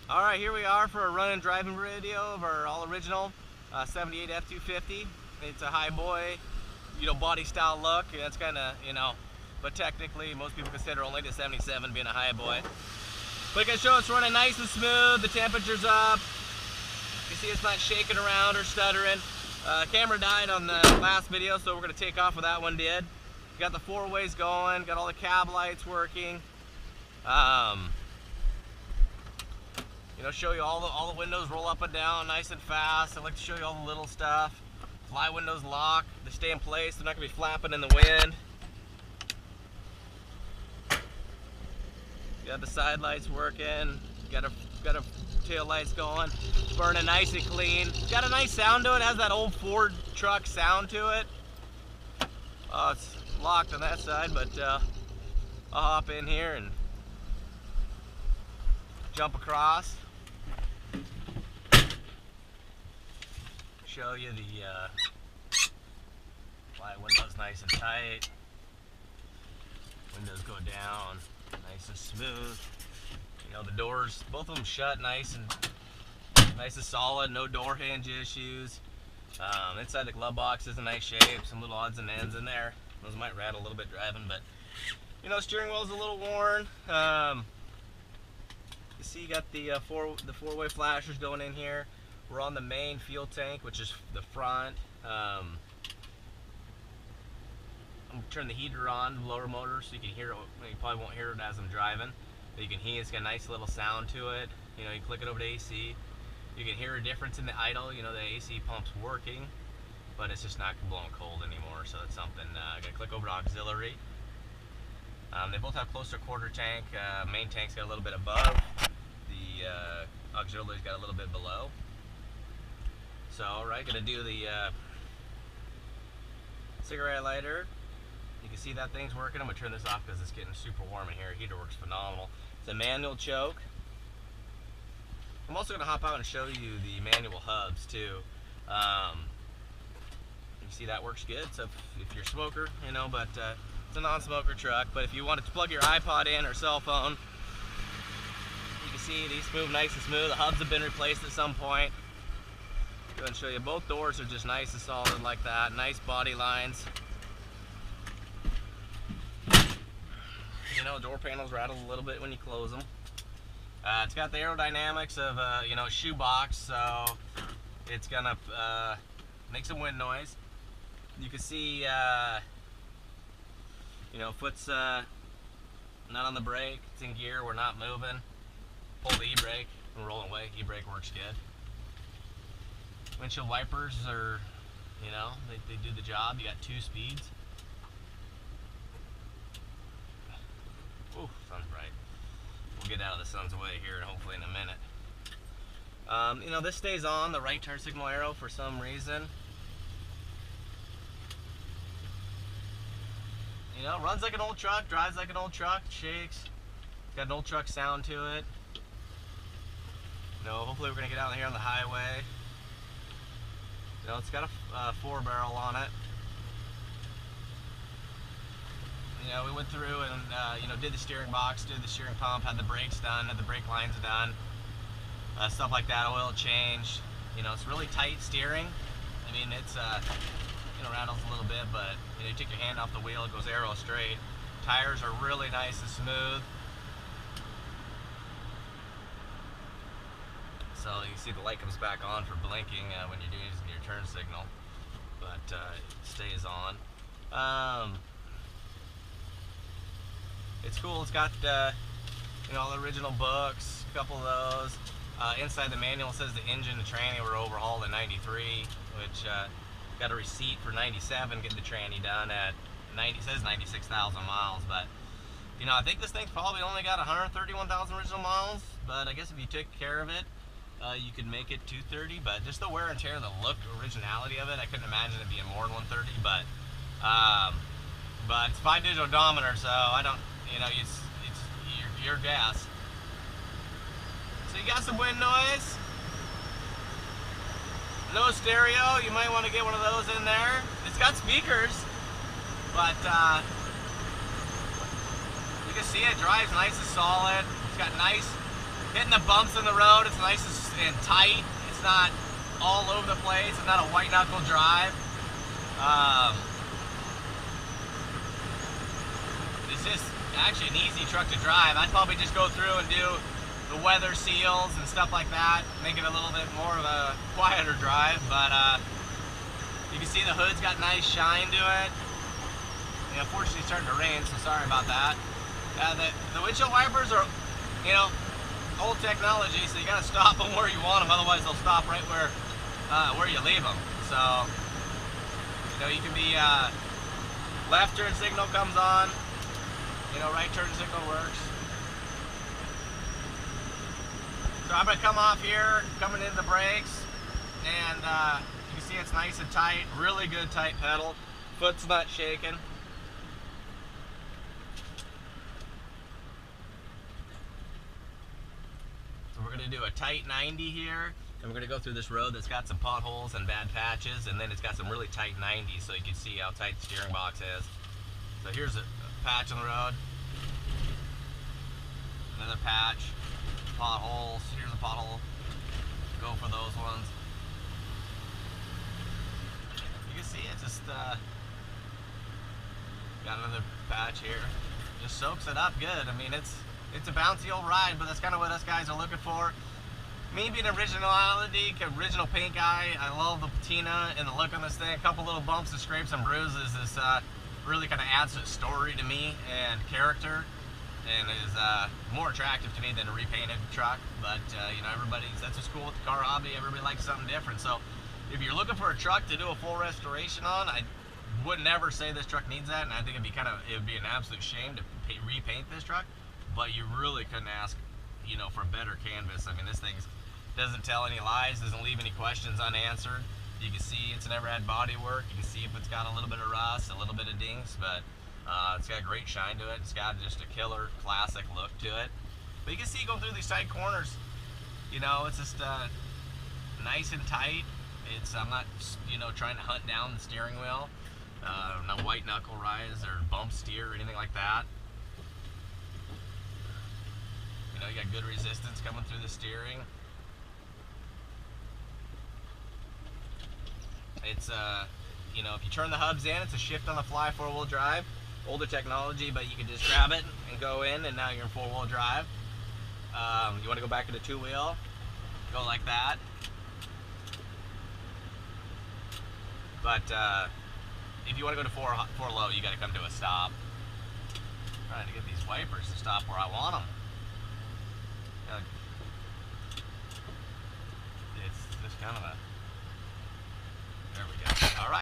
Alright, here we are for a run and driving video of our all original 78 F250. It's a high boy, body style look. That's kind of, but technically most people consider only the 77 being a high boy. But I can show it's running nice and smooth. The temperature's up. You see it's not shaking around or stuttering. Camera died on the last video, so we're going to take off what that one did. Got the four ways going, got all the cab lights working. Show you all the windows roll up and down nice and fast. I like to show you all the little stuff. Fly windows lock, they stay in place, they're not going to be flapping in the wind. Got the side lights working, got a tail lights going, burning nice and clean. Got a nice sound to it, has that old Ford truck sound to it. Oh, it's locked on that side, but I'll hop in here and jump across. Show you the fly windows nice and tight. Windows go down nice and smooth. The doors, both of them shut nice and solid. No door hinge issues. Inside the glove box is in nice shape. Some little odds and ends in there. Those might rattle a little bit driving, but steering wheel's a little worn. You see, you got the four-way flashers going in here. We're on the main fuel tank, which is the front. I'm gonna turn the heater on, lower motor, so you can hear it. You probably won't hear it as I'm driving, but you can hear it's got a nice little sound to it. You click it over to AC. You can hear a difference in the idle. The AC pump's working, but it's just not blowing cold anymore. So it's something. I gotta click over to auxiliary. They both have close to quarter tank. Main tank's got a little bit above. The auxiliary's got a little bit below. So, alright, gonna do the cigarette lighter. You can see that thing's working. I'm gonna turn this off because it's getting super warm in here. Heater works phenomenal. It's a manual choke. I'm also gonna hop out and show you the manual hubs too. You see that works good. So if you're a smoker, but it's a non-smoker truck. But if you wanted to plug your iPod in or cell phone, you can see these move nice and smooth. The hubs have been replaced at some point. Go ahead and show you. Both doors are just nice and solid like that. Nice body lines. Door panels rattle a little bit when you close them. It's got the aerodynamics of a shoe box, so it's gonna make some wind noise. You can see foot's not on the brake. It's in gear. We're not moving. Pull the e-brake and roll away. E-brake works good. Windshield wipers are, they do the job. You got 2 speeds. Ooh, sun's bright. We'll get out of the sun's way here hopefully in a minute. This stays on, the right turn signal arrow, for some reason. Runs like an old truck, drives like an old truck, shakes. It's got an old truck sound to it. Hopefully we're going to get out here on the highway. It's got a 4-barrel on it. We went through and did the steering box, did the steering pump, had the brakes done, had the brake lines done, stuff like that. Oil change. It's really tight steering. It's rattles a little bit, but you take your hand off the wheel, it goes arrow straight. Tires are really nice and smooth. So you see the light comes back on for blinking when you're using your turn signal, but it stays on. It's cool. It's got all the original books, a couple of those. Inside the manual says the engine and tranny were overhauled in '93, which got a receipt for '97 getting the tranny done at says 96,000 miles, but I think this thing's probably only got 131,000 original miles, but I guess if you took care of it, you could make it 230. But just the wear and tear, the look, originality of it, I couldn't imagine it being more than 130. But it's 5-digit odometer, so I don't, it's your guess. So you got some wind noise. No stereo. You might want to get one of those in there. It's got speakers, but you can see it drives nice and solid. It's got nice hitting the bumps in the road. It's nice and tight. It's not all over the place. It's not a white knuckle drive. It's just actually an easy truck to drive. I'd probably just go through and do the weather seals and stuff like that, make it a little bit more of a quieter drive. But you can see the hood's got nice shine to it. Unfortunately, it's starting to rain, so sorry about that. The windshield wipers are, old technology, so you gotta stop them where you want them, otherwise they'll stop right where you leave them. So, you can be left turn signal comes on, right turn signal works. So I'm gonna come off here, coming into the brakes, and you can see it's nice and tight, really good tight pedal. Foot's not shaking. So we're gonna do a tight 90 here, and we're gonna go through this road that's got some potholes and bad patches, and then it's got some really tight 90s, so you can see how tight the steering box is. So here's a patch on the road, another patch. Potholes, here's a pothole, go for those ones. You can see it just got another patch here, just soaks it up good. I mean, it's a bouncy old ride, but that's kind of what us guys are looking for. Me being original paint guy, I love the patina and the look on this thing. A couple little bumps and scrapes and bruises is really kind of adds a story to me and character, and is more attractive to me than a repainted truck. But that's what's cool with the car hobby. Everybody likes something different. So if you're looking for a truck to do a full restoration on, I would never say this truck needs that, and I think it would be an absolute shame to repaint this truck. But you really couldn't ask, for a better canvas. I mean, this thing doesn't tell any lies, doesn't leave any questions unanswered. You can see it's never had body work. You can see if it's got a little bit of rust, a little bit of dinks, but it's got a great shine to it. It's got just a killer classic look to it. But you can see going through these tight corners, it's just nice and tight. I'm not, trying to hunt down the steering wheel. No white knuckle rise or bump steer or anything like that. You got good resistance coming through the steering. It's if you turn the hubs in, it's a shift on the fly 4-wheel drive. Older technology, but you can just grab it and go in, and now you're in 4-wheel drive. You want to go back to the 2-wheel, go like that. But if you want to go to 4 low, you got to come to a stop. I'm trying to get these wipers to stop where I want them. It's just kind of a